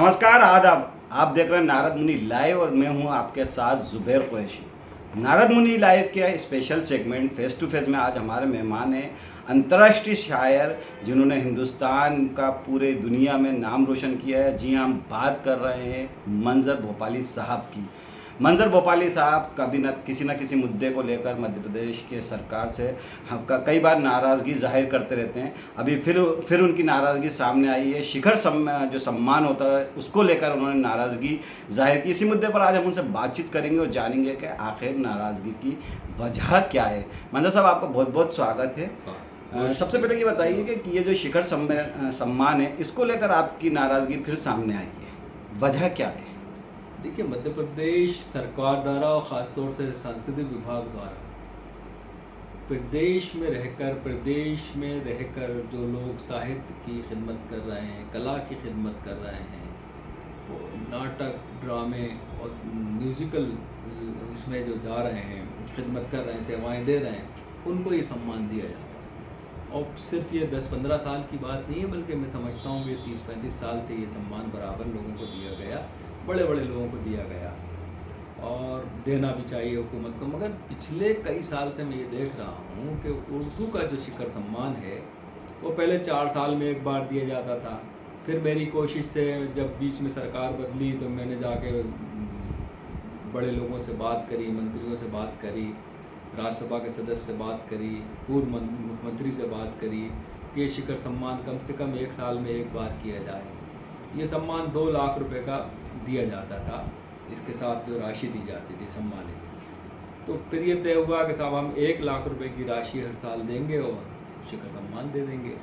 नमस्कार आदाब। आप देख रहे हैं नारद मुनि लाइव और मैं हूं आपके साथ जुबैर कुरैशी। नारद मुनि लाइव के special segment face to face में आज हमारे मेहमान हैं अंतर्राष्ट्रीय शायर जिन्होंने हिंदुस्तान का पूरे दुनिया में नाम रोशन किया है। जी हाँ, हम बात कर रहे हैं मंजर भोपाली साहब की। मंजर भोपाली साहब कभी न किसी मुद्दे को लेकर मध्य प्रदेश के सरकार से कई बार नाराज़गी जाहिर करते रहते हैं। अभी फिर उनकी नाराज़गी सामने आई है। शिखर जो सम्मान होता है उसको लेकर उन्होंने नाराज़गी जाहिर की। इसी मुद्दे पर आज हम उनसे बातचीत करेंगे और जानेंगे कि आखिर नाराज़गी की वजह क्या है। मंजर साहब, आपका बहुत बहुत स्वागत है। सबसे पहले ये बताइए कि ये जो शिखर सम्मान है इसको लेकर आपकी नाराज़गी फिर सामने आई है, वजह क्या है? देखिए, मध्य प्रदेश सरकार द्वारा और ख़ासतौर से सांस्कृतिक विभाग द्वारा प्रदेश में रहकर जो लोग साहित्य की खिदमत कर रहे हैं, कला की खिदमत कर रहे हैं, वो नाटक, ड्रामे और म्यूज़िकल इसमें जो जा रहे हैं, खिदमत कर रहे हैं, सेवाएं दे रहे हैं, उनको ये सम्मान दिया जाता है। और सिर्फ ये 10-15 साल की बात नहीं है, बल्कि मैं समझता हूँ कि 30-35 साल से ये सम्मान बराबर लोगों को दिया गया, बड़े बड़े लोगों को दिया गया और देना भी चाहिए हुकूमत को। मगर पिछले कई साल से मैं ये देख रहा हूँ कि उर्दू का जो शिखर सम्मान है वो पहले 4 साल में एक बार दिया जाता था। फिर मेरी कोशिश से जब बीच में सरकार बदली तो मैंने जाके बड़े लोगों से बात करी, मंत्रियों से बात करी, राज्यसभा के सदस्य से बात करी, पूर्व मुख्यमंत्री से बात करी कि ये शिखर सम्मान कम से कम 1 साल में एक बार किया जाए। ये सम्मान 2 लाख रुपए का दिया जाता था, इसके साथ जो राशि दी जाती थी सम्मानित। तो फिर ये तय हुआ कि साहब हम 1 लाख रुपए की राशि हर साल देंगे और शिखर सम्मान दे देंगे।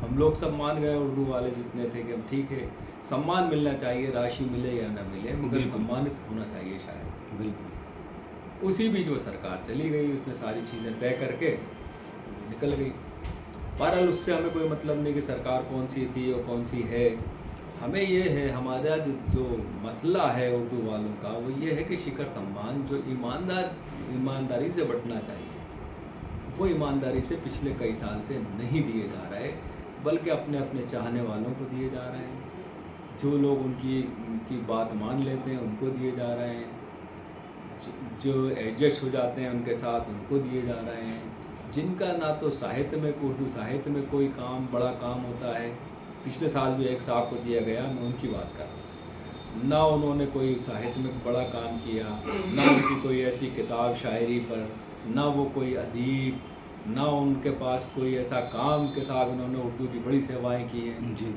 हम लोग सब मान गए, उर्दू वाले जितने थे, कि हम ठीक है, सम्मान मिलना चाहिए, राशि मिले या ना मिले, मगर सम्मानित होना चाहिए शायद। बिल्कुल। उसी बीच वो सरकार चली गई, उसने सारी चीज़ें तय करके निकल गई। बहरहाल उससे हमें कोई मतलब नहीं कि सरकार कौन सी थी और कौन सी है। हमें ये है, हमारा जो मसला है उर्दू वालों का, वो ये है कि शिखर सम्मान जो ईमानदारी से बंटना चाहिए, वो ईमानदारी से पिछले कई साल से नहीं दिए जा रहे, बल्कि अपने अपने चाहने वालों को दिए जा रहे हैं। जो लोग उनकी बात मान लेते हैं उनको दिए जा रहे हैं, जो एडजस्ट हो जाते हैं उनके साथ उनको दिए जा रहे हैं। जिनका ना तो साहित्य में, उर्दू साहित्य में कोई बड़ा काम होता है, पिछले साल जो एक साहब को दिया गया, मैं उनकी बात कर रहा हूँ, ना उन्होंने कोई साहित्य में बड़ा काम किया, ना उनकी कोई ऐसी किताब शायरी पर, ना वो कोई अदीब, ना उनके पास कोई ऐसा काम के साथ उन्होंने उर्दू की बड़ी सेवाएं की हैं जी।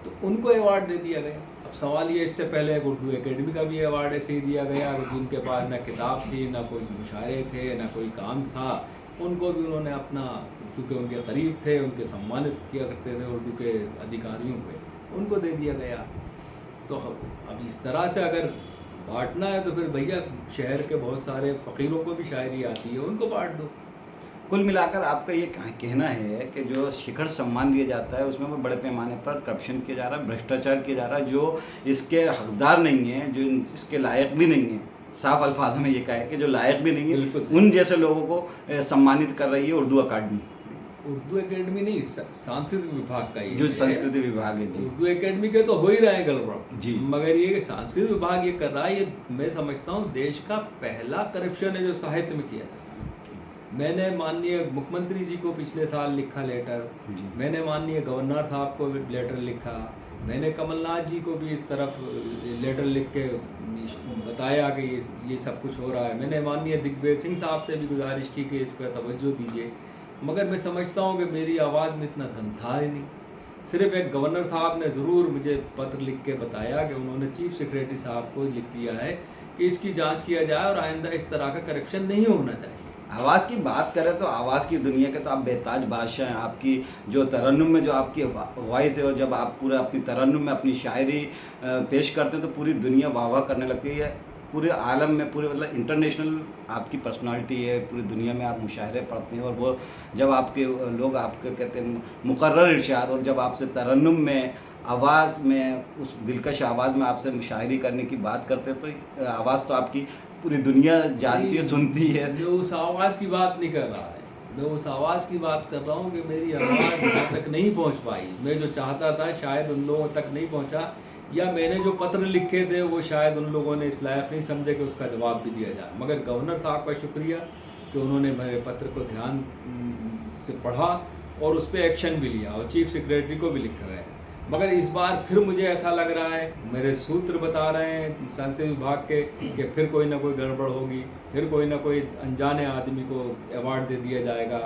तो उनको अवार्ड दे दिया गया। अब सवाल ये, इससे पहले उर्दू एकेडमी का भी अवार्ड ऐसे ही दिया गया, जिनके पास ना किताब थी, ना कोई मुशायरे थे, ना कोई काम था, उनको भी उन्होंने अपना, क्योंकि उनके करीब थे, उनके सम्मानित किया करते थे उर्दू के अधिकारियों पे, उनको दे दिया गया। तो अब इस तरह से अगर बांटना है तो फिर भैया शहर के बहुत सारे फ़कीरों को भी शायरी आती है, उनको बांट दो। कुल मिलाकर आपका ये कहना है कि जो शिखर सम्मान दिया जाता है उसमें वो बड़े पैमाने पर करप्शन किया जा रहा है, भ्रष्टाचार किया जा रहा है, जो इसके हकदार नहीं है, जो इसके लायक भी नहीं है। साफ अल्फाज में ये कहा है कि जो लायक भी नहीं है, उन जैसे लोगों को सम्मानित कर रही है उर्दू अकादमी। उर्दू एकेडमी नहीं, सांस्कृतिक विभाग का ये जो संस्कृति विभाग है जी। उर्दू एकेडमी के तो हो ही रहे हैं गड़बड़ जी, मगर ये कि सांस्कृतिक विभाग ये कर रहा है, ये मैं समझता हूँ देश का पहला करप्शन है जो साहित्य में किया जा रहा है। मैंने माननीय मुख्यमंत्री जी को पिछले साल लिखा लेटर, मैंने माननीय गवर्नर साहब को लेटर लिखा, मैंने कमलनाथ जी को भी इस तरफ लेटर लिख के बताया कि ये सब कुछ हो रहा है। मैंने माननीय दिग्विजय सिंह साहब से भी गुजारिश की कि इस पर तवज्जो दीजिए, मगर मैं समझता हूँ कि मेरी आवाज़ में इतना दम था ही नहीं। सिर्फ एक गवर्नर साहब ने ज़रूर मुझे पत्र लिख के बताया कि उन्होंने चीफ सेक्रेटरी साहब को लिख दिया है कि इसकी जांच किया जाए और आइंदा इस तरह का करप्शन नहीं होना चाहिए। आवाज़ की बात करें तो आवाज़ की दुनिया के तो आप बेताज बादशाह हैं। आपकी जो तरन्नुम में जो आपकी वॉइस है, और जब आप पूरा अपनी तरन्नुम में अपनी शायरी पेश करते हैं तो पूरी दुनिया वाह वाह करने लगती है। पूरे आलम में, पूरे मतलब इंटरनेशनल आपकी पर्सनालिटी है, पूरी दुनिया में आप मुशायरे पढ़ते हैं। और वो जब आपके लोग आपके कहते हैं मुकर्रर इरशाद, और जब आपसे तरन्नुम में, आवाज़ में, उस दिलकश आवाज़ में आपसे शायरी करने की बात करते हैं तो आवाज़ तो आपकी पूरी दुनिया जानती है, सुनती है। मैं उस आवाज़ की बात नहीं कर रहा है, मैं उस आवाज़ की बात कर रहा हूँ कि मेरी आवाज़ वहाँ तक नहीं पहुँच पाई। मैं जो चाहता था शायद उन लोगों तक नहीं पहुँचा, या मैंने जो पत्र लिखे थे वो शायद उन लोगों ने इस लायक नहीं समझे कि उसका जवाब भी दिया जाए। मगर गवर्नर साहब का शुक्रिया कि उन्होंने मेरे पत्र को ध्यान से पढ़ा और उस पर एक्शन भी लिया और चीफ सेक्रेटरी को भी लिखा गया। मगर इस बार फिर मुझे ऐसा लग रहा है, मेरे सूत्र बता रहे हैं संस्कृति विभाग के, कि फिर कोई ना कोई गड़बड़ होगी, फिर कोई ना कोई अनजाने आदमी को अवार्ड दे दिया जाएगा,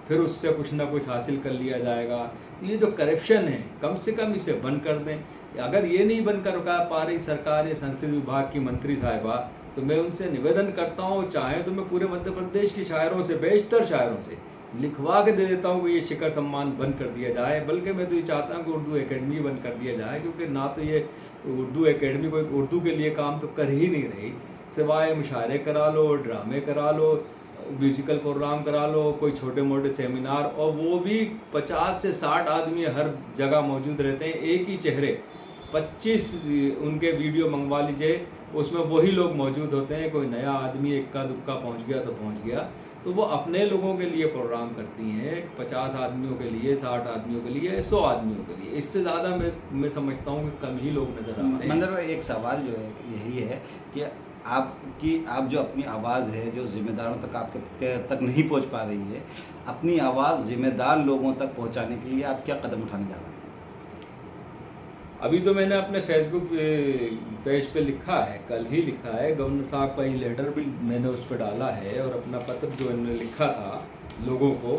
फिर उससे कुछ ना कुछ हासिल कर लिया जाएगा। ये जो करप्शन है कम से कम इसे बंद कर दें। अगर ये नहीं बंद कर पा रही सरकार या संस्कृति विभाग की मंत्री साहिबा, तो मैं उनसे निवेदन करता हूँ, चाहे तो मैं पूरे मध्य प्रदेश के शायरों से, बेशतर शायरों से लिखवा के दे देता हूँ कि ये शिखर सम्मान बंद कर दिया जाए। बल्कि मैं तो ये चाहता हूँ कि उर्दू एकेडमी बंद कर दिया जाए, क्योंकि ना तो ये उर्दू एकेडमी कोई उर्दू के लिए काम तो कर ही नहीं रही, सिवाय मुशायरे करा लो, ड्रामे करा लो, म्यूज़िकल प्रोग्राम करा लो, कोई छोटे मोटे सेमिनार, और वो भी 50 से 60 आदमी हर जगह मौजूद रहते हैं, एक ही चेहरे 25 उनके वीडियो मंगवा लीजिए, उसमें वही लोग मौजूद होते हैं। कोई नया आदमी इक्का दुक्का पहुंच गया तो पहुंच गया। तो वो अपने लोगों के लिए प्रोग्राम करती हैं, 50 आदमियों के लिए, 60 आदमियों के लिए, 100 आदमियों के लिए। इससे ज़्यादा मैं समझता हूँ कि कम ही लोग नज़र आते हैं। मतलब एक सवाल जो है यही है कि आप जो अपनी आवाज़ है जो ज़िम्मेदारों तक आपके तक नहीं पहुंच पा रही है, अपनी आवाज़ ज़िम्मेदार लोगों तक पहुंचाने के लिए आप क्या कदम उठाने जा रहे हैं? अभी तो मैंने अपने फेसबुक पेज पे लिखा है, कल ही लिखा है, गवर्नर साहब का ये लेटर भी मैंने उस पर डाला है, और अपना पत्र जो इन्होंने लिखा था लोगों को,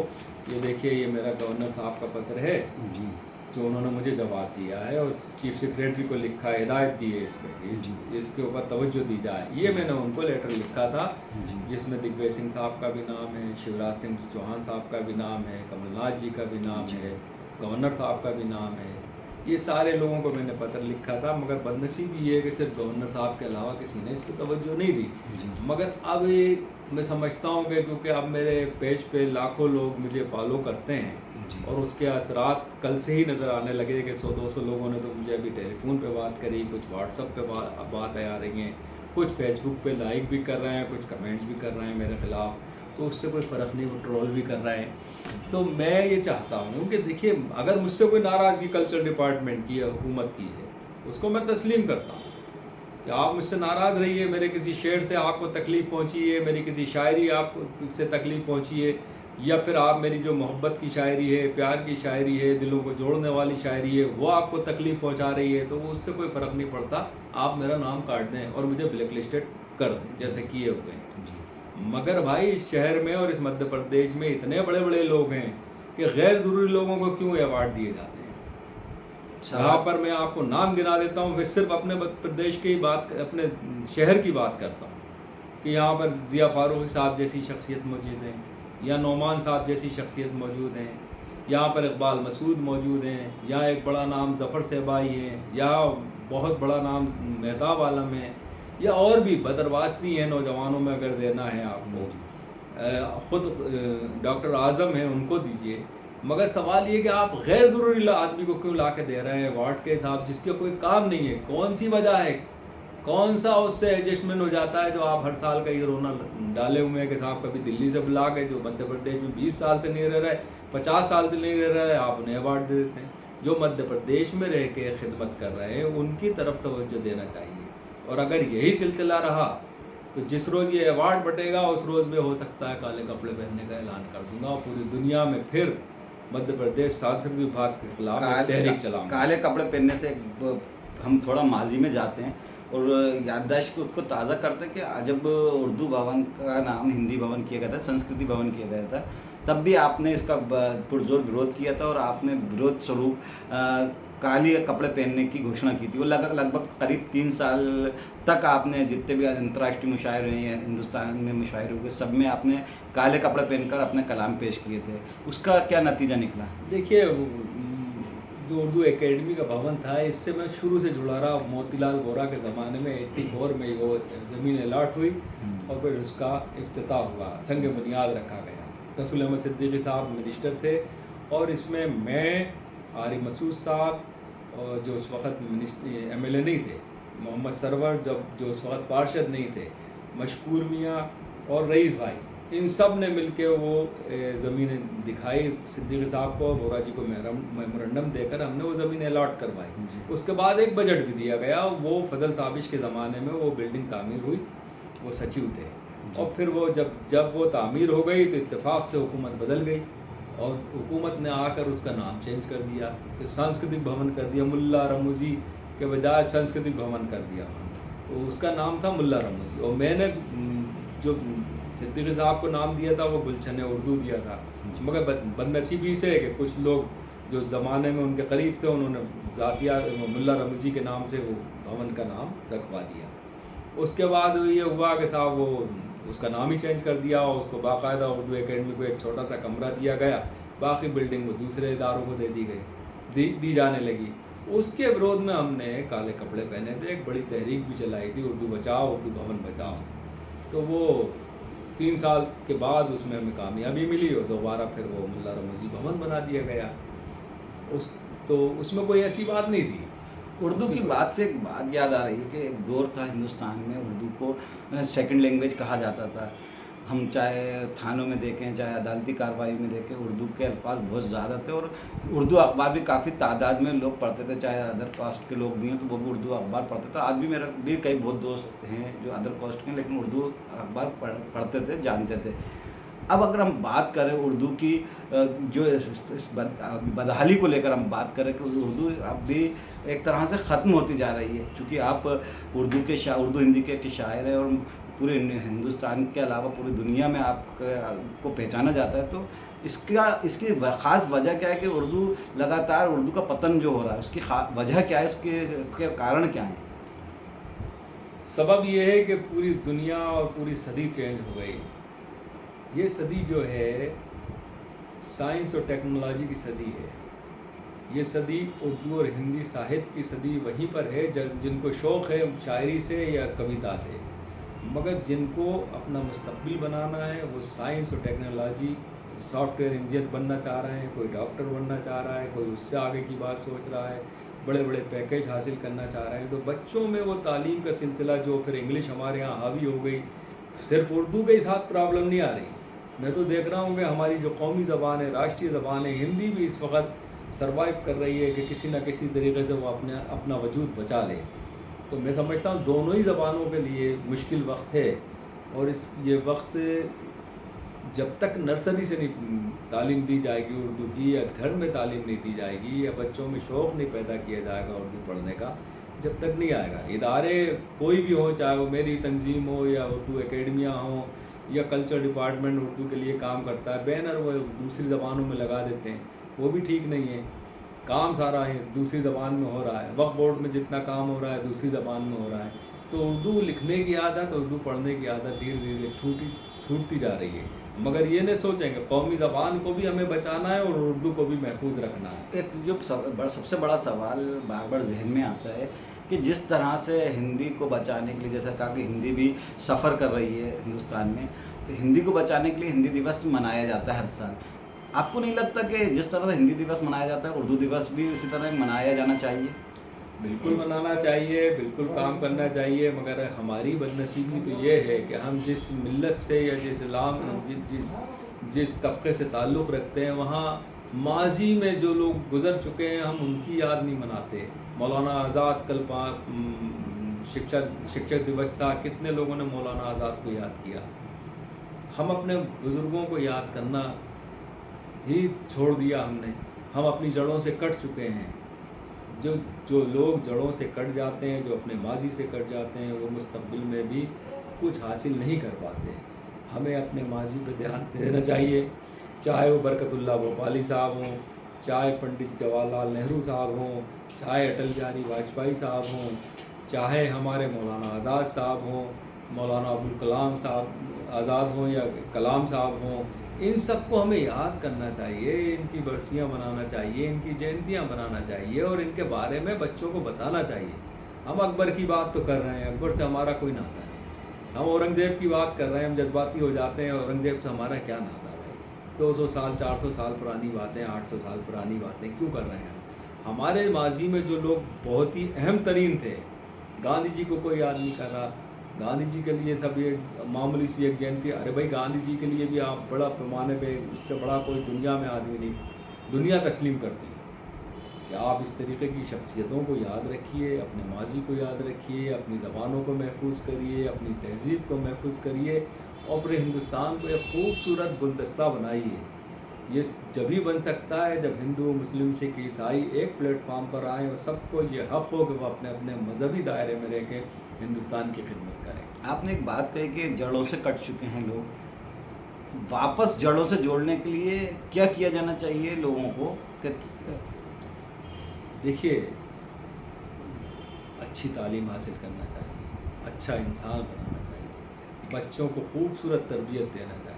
ये देखिए, ये मेरा गवर्नर साहब का पत्र है जी, जो उन्होंने मुझे जवाब दिया है, और चीफ सेक्रेटरी को लिखा है, हिदायत दी है इसके ऊपर तवज्जो दी जाए। ये मैंने उनको लेटर लिखा था, जिसमें दिग्विजय सिंह साहब का भी नाम है, शिवराज सिंह चौहान साहब का भी नाम है, कमलनाथ जी का भी नाम है, गवर्नर साहब का भी नाम है। ये सारे लोगों को मैंने पत्र लिखा था, मगर बदनसीबी ये है कि सिर्फ गवर्नर साहब के अलावा किसी ने इस पर तवज्जो नहीं दी। मगर अब ये मैं समझता हूँ कि क्योंकि अब मेरे पेज पे लाखों लोग मुझे फॉलो करते हैं, और उसके असरात कल से ही नज़र आने लगे कि 100-200 लोगों ने तो मुझे अभी टेलीफोन पे बात करी, कुछ व्हाट्सएप पे बात आ रही हैं, कुछ फेसबुक पे लाइक भी कर रहे हैं, कुछ कमेंट्स भी कर रहे हैं मेरे ख़िलाफ़, तो उससे कोई फ़र्क नहीं, वो ट्रोल भी कर रहे हैं। तो मैं ये चाहता हूँ कि देखिए, अगर मुझसे कोई नाराज़गी कल्चर डिपार्टमेंट की या हुकूमत की है, उसको मैं तस्लीम करता हूँ कि आप मुझसे नाराज़ रहिए, मेरे किसी शेर से आपको तकलीफ़ पहुँची है, मेरी किसी शायरी आपको से तकलीफ़ पहुँची है, या फिर आप मेरी जो मोहब्बत की शायरी है, प्यार की शायरी है, दिलों को जोड़ने वाली शायरी है, वो आपको तकलीफ़ पहुँचा रही है, तो उससे कोई फ़र्क नहीं पड़ता, आप मेरा नाम काट दें और मुझे ब्लैक लिस्टेड कर दें, जैसे किए हुए हैं। मगर भाई, इस शहर में और इस मध्य प्रदेश में इतने बड़े बड़े लोग हैं कि गैर ज़रूरी लोगों को क्यों अवार्ड दिए जाते हैं। यहाँ पर मैं आपको नाम गिना देता हूँ, मैं सिर्फ अपने मध्य प्रदेश की बात, अपने शहर की बात करता हूँ कि यहाँ पर ज़िया फारूक साहब जैसी शख्सियत मौजूद हैं, या नौमान साहब जैसी शख्सियत मौजूद हैं, यहाँ पर इकबाल मसूद मौजूद हैं, यहाँ एक बड़ा नाम ज़फ़र सहबाई है, या बहुत बड़ा नाम मेहताब आलम है, या और भी बदरवास्ती हैं नौजवानों में अगर देना है आपको, ख़ुद डॉक्टर आज़म हैं, उनको दीजिए। मगर सवाल ये कि आप गैर ज़रूरी आदमी को क्यों ला के दे रहे हैं अवार्ड के साहब, जिसके कोई काम नहीं है? कौन सी वजह है, कौन सा उससे एडजस्टमेंट हो जाता है जो आप हर साल का ये रोना डाले हुए हैं कि साहब कभी दिल्ली से बुला के, जो मध्य प्रदेश में 20 साल से नहीं रह रहा है, 50 साल से नहीं रह रहा है, आप उन्हें अवार्ड दे देते हैं। जो मध्य प्रदेश में रह के खिदमत कर रहे हैं उनकी तरफ तवज्जो देना चाहिए। और अगर यही सिलसिला रहा तो जिस रोज़ ये अवार्ड बटेगा उस रोज़ में हो सकता है काले कपड़े पहनने का ऐलान कर दूंगा, और पूरी दुनिया में फिर मध्य प्रदेश सांस्कृतिक विभाग के खिलाफ तहरीक चलाऊंगा। काले कपड़े पहनने से हम थोड़ा माजी में जाते हैं और याददाश्त को उसको ताज़ा करते हैं कि जब उर्दू भवन का नाम हिंदी भवन किया गया था, संस्कृति भवन किया गया था, तब भी आपने इसका पुरजोर विरोध किया था, और आपने विरोध स्वरूप काले कपड़े पहनने की घोषणा की थी। वो लगभग करीब 3 साल तक आपने जितने भी अंतर्राष्ट्रीय मुशायरे हैं, हिंदुस्तान में मुशायरे हुए, सब में आपने काले कपड़े पहनकर अपने कलाम पेश किए थे। उसका क्या नतीजा निकला? देखिए, जो उर्दू एकेडमी का भवन था, इससे मैं शुरू से जुड़ा रहा। मोतीलाल वोरा के ज़माने में 84 में वो ज़मीन अलाट हुई और फिर उसका इफ्तिताह हुआ, संग बुनियाद रखा गया। रसूल अहमद सिद्दीकी साहब मिनिस्टर थे, और इसमें मैं, आरिफ मसूद साहब, और जो उस वक़्त MLA नहीं थे, मोहम्मद सरवर जो उस वक़्त पार्षद नहीं थे, मशकूर मियाँ और रईस भाई, इन सब ने मिलके वो ज़मीनें दिखाई सिद्दीकी साहब को, वोरा जी को मेमोरेंडम देकर हमने वो ज़मीन अलॉट करवाई। जी। उसके बाद एक बजट भी दिया गया, वो फजल ताबिश के ज़माने में वो बिल्डिंग तामीर हुई, वो सचिव थे। जी। और फिर वो जब वो तामीर हो गई तो इत्तेफाक से हुकूमत बदल गई और हुकूमत ने आकर उसका नाम चेंज कर दिया, फिर सांस्कृतिक भवन कर दिया, मुल्ला रमूज़ी के बजाय सांस्कृतिक भवन कर दिया उन्होंने। तो उसका नाम था मुल्ला रमूज़ी, और मैंने जो सिद्दीकी साहब को नाम दिया था वो गुलशन उर्दू दिया था। मगर बदनसीबी से कि कुछ लोग जो ज़माने में उनके करीब थे उन्होंने ज़ातिया मुल्ला रमूज़ी के नाम से वो भवन का नाम रखवा दिया। उसके बाद ये हुआ कि साहब वो उसका नाम ही चेंज कर दिया और उसको बाकायदा उर्दू एकेडमी को एक छोटा सा कमरा दिया गया, बाकी बिल्डिंग वो दूसरे इदारों को दे दी गई, दी जाने लगी। उसके विरोध में हमने काले कपड़े पहने थे, एक बड़ी तहरीक भी चलाई थी, उर्दू बचाओ, उर्दू भवन बचाओ। तो वो 3 साल के बाद उसमें हमें कामयाबी मिली और दोबारा फिर वो मुल्ला रमूज़ी भवन बना दिया गया। तो उसमें कोई ऐसी बात नहीं थी। उर्दू की बात से एक बात याद आ रही है कि एक दौर था हिंदुस्तान में उर्दू को सेकंड लैंग्वेज कहा जाता था। हम चाहे थानों में देखें, चाहे अदालती कार्रवाई में देखें, उर्दू के अल्फाज बहुत ज़्यादा थे और उर्दू अखबार भी काफ़ी तादाद में लोग पढ़ते थे, चाहे अदर कास्ट के लोग भी हैं तो वो भी उर्दू अखबार पढ़ते थे। आज भी मेरा भी कई बहुत दोस्त हैं जो अदर कास्ट के हैं लेकिन उर्दू अखबार पढ़ते थे, जानते थे। अब अगर हम बात करें उर्दू की जो इस बदहाली को लेकर हम बात करें कि उर्दू अब भी एक तरह से ख़त्म होती जा रही है, क्योंकि आप उर्दू हिंदी के एक शायर हैं और पूरे हिंदुस्तान के अलावा पूरी दुनिया में आपको पहचाना जाता है। तो इसकी ख़ास वजह क्या है कि उर्दू लगातार उर्दू का पतन जो हो रहा है उसकी वजह क्या है, इसके कारण क्या है? सबब ये है कि पूरी दुनिया और पूरी सदी चेंज हो गई। ये सदी जो है साइंस और टेक्नोलॉजी की सदी है। ये सदी उर्दू और हिंदी साहित्य की सदी वहीं पर है जिनको शौक़ है शायरी से या कविता से, मगर जिनको अपना मुस्तक़बिल बनाना है वो साइंस और टेक्नोलॉजी, सॉफ्टवेयर इंजीनियर बनना चाह रहे हैं, कोई डॉक्टर बनना चाह रहा है, कोई उससे आगे की बात सोच रहा है, बड़े बड़े पैकेज हासिल करना चाह रहे हैं। तो बच्चों में वो तालीम का सिलसिला जो फिर इंग्लिश हमारे यहाँ हावी हो गई, सिर्फ उर्दू के साथ प्रॉब्लम नहीं आ रही। मैं तो देख रहा हूँ कि हमारी जो कौमी ज़बान है, राष्ट्रीय ज़बान है, हिंदी भी इस वक्त सर्वाइव कर रही है कि किसी न किसी तरीके से वो अपना वजूद बचा ले। तो मैं समझता हूँ दोनों ही ज़बानों के लिए मुश्किल वक्त है और ये वक्त जब तक नर्सरी से नहीं तालीम दी जाएगी उर्दू की, या घर में तालीम नहीं दी जाएगी, या बच्चों में शौक़ नहीं पैदा किया जाएगा उर्दू पढ़ने का, जब तक नहीं आएगा। इदारे कोई भी हो, चाहे वो मेरी तंजीम हो या उर्दू एकेडमियाँ हों या कल्चर डिपार्टमेंट उर्दू के लिए काम करता है, बैनर वो दूसरी ज़बानों में लगा देते हैं, वो भी ठीक नहीं है। काम सारा है दूसरी ज़बान में हो रहा है, वक्फ बोर्ड में जितना काम हो रहा है दूसरी ज़बान में हो रहा है। तो उर्दू लिखने की आदत, उर्दू पढ़ने की आदत धीरे धीरे छूटती जा रही है। मगर ये नहीं सोचेंगे कौमी ज़बान को भी हमें बचाना है और उर्दू को भी महफूज रखना है। एक जो सबसे बड़ा सवाल बार बार जहन में आता है कि जिस तरह से हिंदी को बचाने के लिए, जैसा कहा कि हिंदी भी सफ़र कर रही है हिंदुस्तान में, तो हिंदी को बचाने के लिए हिंदी दिवस मनाया जाता है हर साल। आपको नहीं लगता कि जिस तरह से हिंदी दिवस मनाया जाता है उर्दू दिवस भी इसी तरह मनाया जाना चाहिए? बिल्कुल मनाना चाहिए, बिल्कुल काम करना चाहिए, मगर हमारी बदनसीबी तो ये है कि हम जिस मिल्लत से या जिस इस्लाम जिस तबके से ताल्लुक़ रखते हैं वहाँ माजी में जो लोग गुज़र चुके हैं हम उनकी याद नहीं मनाते। मौलाना आज़ाद कल शिक्षक दिवस था, कितने लोगों ने मौलाना आज़ाद को याद किया। हम अपने बुज़ुर्गों को याद करना ही छोड़ दिया हमने। हम अपनी जड़ों से कट चुके हैं। जो लोग जड़ों से कट जाते हैं, जो अपने माजी से कट जाते हैं, वो मुस्तक़बिल में भी कुछ हासिल नहीं कर पाते। हमें अपने माजी पे ध्यान देना चाहिए, चाहे वो बरकतुल्लाह भोपाली साहब हों, चाहे पंडित जवाहरलाल नेहरू साहब हों, चाहे अटल बिहारी वाजपेयी साहब हों, चाहे हमारे मौलाना आज़ाद साहब हों, मौलाना अबुल कलाम साहब आज़ाद हों या कलाम साहब हों, इन सबको हमें याद करना चाहिए, इनकी बरसियाँ मनाना चाहिए, इनकी जयंतियाँ मनाना चाहिए और इनके बारे में बच्चों को बताना चाहिए। हम अकबर की बात तो कर रहे हैं, अकबर से हमारा कोई नाता नहीं। हम औरंगज़ेब की बात कर रहे हैं, हम जज्बाती हो जाते हैं, औरंगज़ेब से हमारा क्या नाता भाई? 200 साल 400 साल पुरानी बातें, 800 साल पुरानी बातें क्यों कर रहे हैं? हमारे माजी में जो लोग बहुत ही अहम तरीन थे, गांधी जी को कोई याद नहीं कर रहा, गांधी जी के लिए सब ये मामूली सी एक जयंती, अरे भाई गांधी जी के लिए भी आप बड़ा पैमाने पे, इससे बड़ा कोई दुनिया में आदमी नहीं, दुनिया तस्लीम करती है कि आप इस तरीके की शख्सियतों को याद रखिए, अपने माजी को याद रखिए, अपनी ज़बानों को महफूज करिए, अपनी तहज़ीब को महफूज करिए और अपने हिंदुस्तान को एक खूबसूरत गुलदस्ता बनाइए। ये जब ही बन सकता है जब हिंदू, मुस्लिम, सिख, ईसाई एक प्लेटफॉर्म पर आएँ और सबको ये हक़ हो कि वो अपने अपने मजहबी दायरे में रह के हिंदुस्तान की खिदमत करें। आपने एक बात कही कि जड़ों से कट चुके हैं लोग, वापस जड़ों से जोड़ने के लिए क्या किया जाना चाहिए लोगों को? देखिए, अच्छी तालीम हासिल करना चाहिए, अच्छा इंसान बनाना चाहिए, बच्चों को खूबसूरत तरबियत देना चाहिए,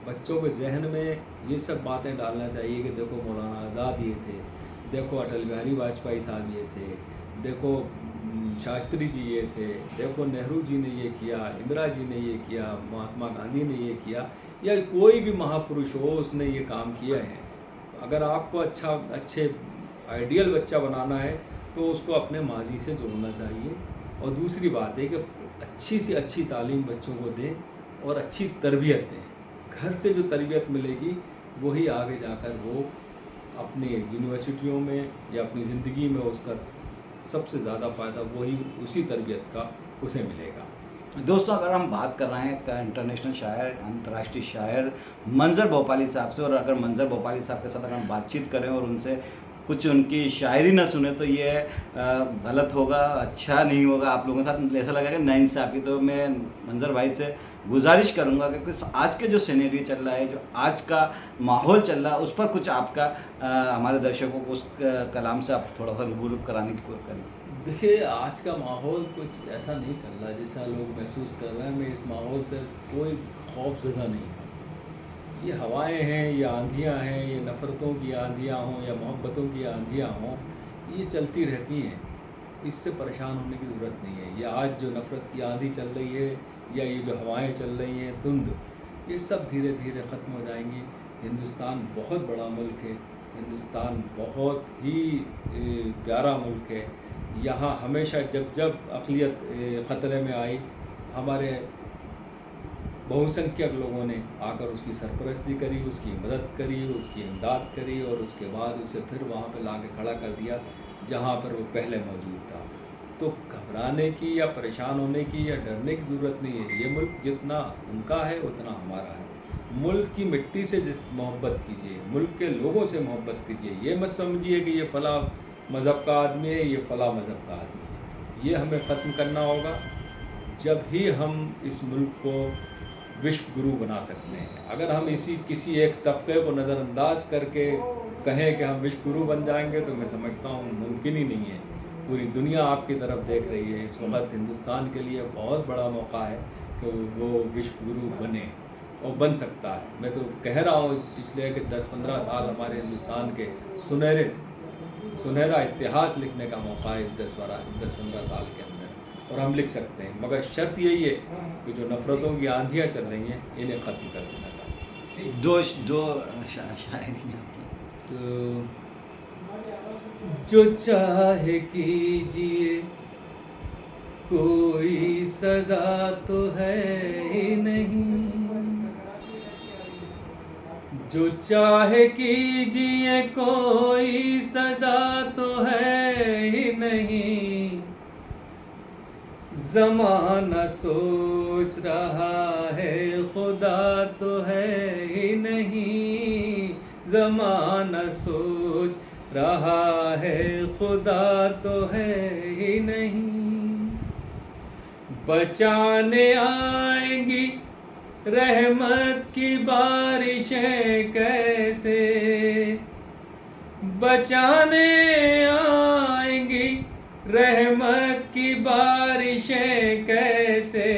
बच्चों के जहन में ये सब बातें डालना चाहिए कि देखो मौलाना आज़ाद ये थे, देखो अटल बिहारी वाजपेयी साहब ये थे, देखो शास्त्री जी ये थे, देखो नेहरू जी ने ये किया, इंदिरा जी ने ये किया, महात्मा गांधी ने ये किया, या कोई भी महापुरुष हो उसने ये काम किया है। अगर आपको अच्छे आइडियल बच्चा बनाना है तो उसको अपने माजी से जोड़ना चाहिए। और दूसरी बात है कि अच्छी से अच्छी तालीम बच्चों को दें और अच्छी तरबियत दें। घर से जो तरबियत मिलेगी वही आगे जाकर वो अपनी यूनिवर्सिटियों में या अपनी ज़िंदगी में उसका सबसे ज़्यादा फ़ायदा वही उसी तरबियत का उसे मिलेगा। दोस्तों, अगर हम बात कर रहे हैं एक इंटरनेशनल शायर, अंतर्राष्ट्रीय शायर मंजर भोपाली साहब से, और अगर मंजर भोपाली साहब के साथ अगर हम बातचीत करें और उनसे कुछ उनकी शायरी न सुने तो ये गलत होगा, अच्छा नहीं होगा, आप लोगों के साथ ऐसा लगेगा नाइंसाफ़ी। तो मैं मंजर भाई से गुजारिश करूंगा कि कुछ आज के जो सिनेरियो चल रहा है, जो आज का माहौल चल रहा है, उस पर कुछ आपका हमारे दर्शकों को उस कलाम से आप थोड़ा सा रूबरू कराने की कोशिश करें। देखिए, आज का माहौल कुछ ऐसा नहीं चल रहा जैसा लोग महसूस कर रहे हैं। मैं इस माहौल से कोई खौफज़दा नहीं हूँ। ये हवाएं हैं, ये आंधियाँ हैं, ये नफ़रतों की आंधियाँ हों या मोहब्बतों की आंधियाँ हों, ये चलती रहती हैं। इससे परेशान होने की ज़रूरत नहीं है। ये आज जो नफ़रत की आंधी चल रही है या ये जो हवाएं चल रही हैं धुंध, ये सब धीरे धीरे ख़त्म हो जाएंगी। हिंदुस्तान बहुत बड़ा मुल्क है, हिंदुस्तान बहुत ही प्यारा मुल्क है। यहाँ हमेशा जब जब अक़लियत ख़तरे में आई, हमारे बहुसंख्यक लोगों ने आकर उसकी सरपरस्ती करी, उसकी मदद करी, उसकी इमदाद करी और उसके बाद उसे फिर वहाँ पर ला के खड़ा कर दिया जहाँ पर वो पहले मौजूद था। तो घबराने की या परेशान होने की या डरने की ज़रूरत नहीं है। ये मुल्क जितना उनका है उतना हमारा है। मुल्क की मिट्टी से मोहब्बत कीजिए, मुल्क के लोगों से मोहब्बत कीजिए। ये मत समझिए कि ये फ़ला मज़हब का आदमी है, ये फ़ला मज़हब का आदमी है। ये हमें ख़त्म करना होगा। जब ही हम इस मुल्क को विश्व गुरु बना सकते हैं। अगर हम किसी एक तबके को नज़रअंदाज करके कहें कि हम विश्व गुरु बन जाएंगे तो मैं समझता हूँ मुमकिन ही नहीं है। पूरी दुनिया आपकी तरफ देख रही है। इस वक्त हिंदुस्तान के लिए बहुत बड़ा मौका है कि वो विश्व गुरु बने और बन सकता है। मैं तो कह रहा हूँ पिछले 10-15 साल हमारे हिंदुस्तान के सुनहरा इतिहास लिखने का मौका है इस 10-15 साल के अंदर, और हम लिख सकते हैं। मगर शर्त यही है कि जो नफ़रतों की आंधियाँ चल रही हैं इन्हें ख़त्म कर देना चाहिए। दो शायरी तो जो चाहे कीजिए, कोई सज़ा तो है ही नहीं। जो चाहे कीजिए, कोई सज़ा तो है ही नहीं। ज़माना सोच रहा है, खुदा तो है ही नहीं। ज़माना सोच रहा है, खुदा तो है ही नहीं। बचाने आएंगी रहमत की बारिशें कैसे, बचाने आएंगी रहमत की बारिशें कैसे।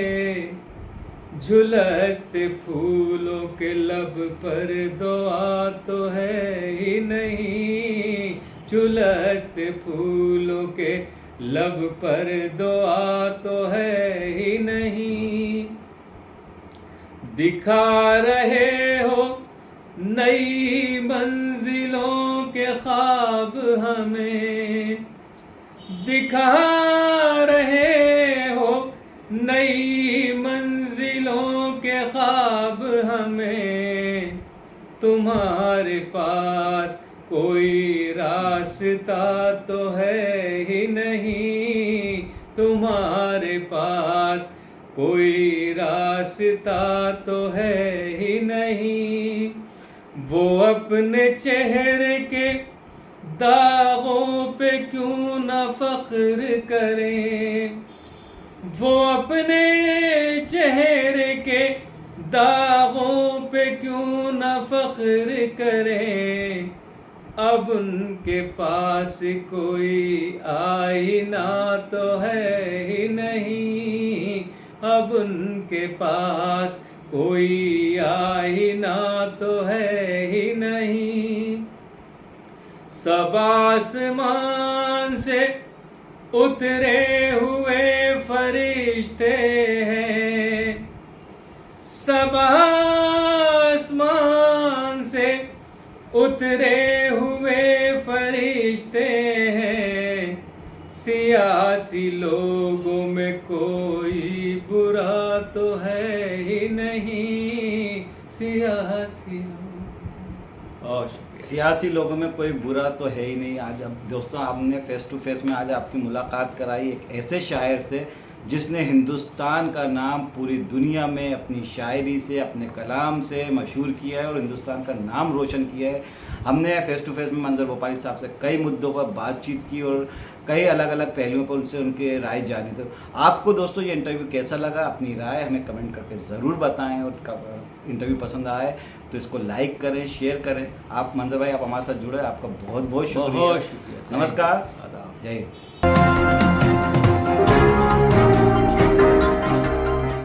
झुलसते फूलों के लब पर दुआ तो है ही नहीं। झुलसते फूलों के लब पर दुआ तो है ही नहीं। दिखा रहे हो नई मंजिलों के ख्वाब हमें, दिखा रहे हो नई तुम्हारे पास कोई रास्ता तो है ही नहीं, तुम्हारे पास कोई रास्ता तो है ही नहीं। वो अपने चेहरे के दागों पे क्यों ना फख्र करें, वो अपने चेहरे के दागों पे क्यों ना फख्र करें। अब उनके पास कोई आईना तो है ही नहीं, अब उनके पास कोई आईना तो है ही नहीं। सब आसमान से उतरे हुए फरिश्ते हैं, सब आसमान से उतरे हुए फरिश्ते हैं। सियासी लोगों में कोई बुरा तो है ही नहीं, सियासी सियासी लोगों में कोई बुरा तो है ही नहीं। आज अब दोस्तों आपने फेस टू फेस में आज आपकी मुलाकात कराई एक ऐसे शायर से जिसने हिंदुस्तान का नाम पूरी दुनिया में अपनी शायरी से, अपने कलाम से मशहूर किया है और हिंदुस्तान का नाम रोशन किया है। हमने फेस टू फेस में मंजर भोपाली साहब से कई मुद्दों पर बातचीत की और कई अलग अलग पहलुओं पर उनसे उनके राय जानी। तो आपको दोस्तों ये इंटरव्यू कैसा लगा, अपनी राय हमें कमेंट करके ज़रूर बताएं और इंटरव्यू पसंद आए तो इसको लाइक करें, शेयर करें। आप मंजर भाई आप हमारे साथ जुड़े, आपका बहुत बहुत शुक्रिया। बहुत शुक्रिया। नमस्कार, आदाब। जय हिंद।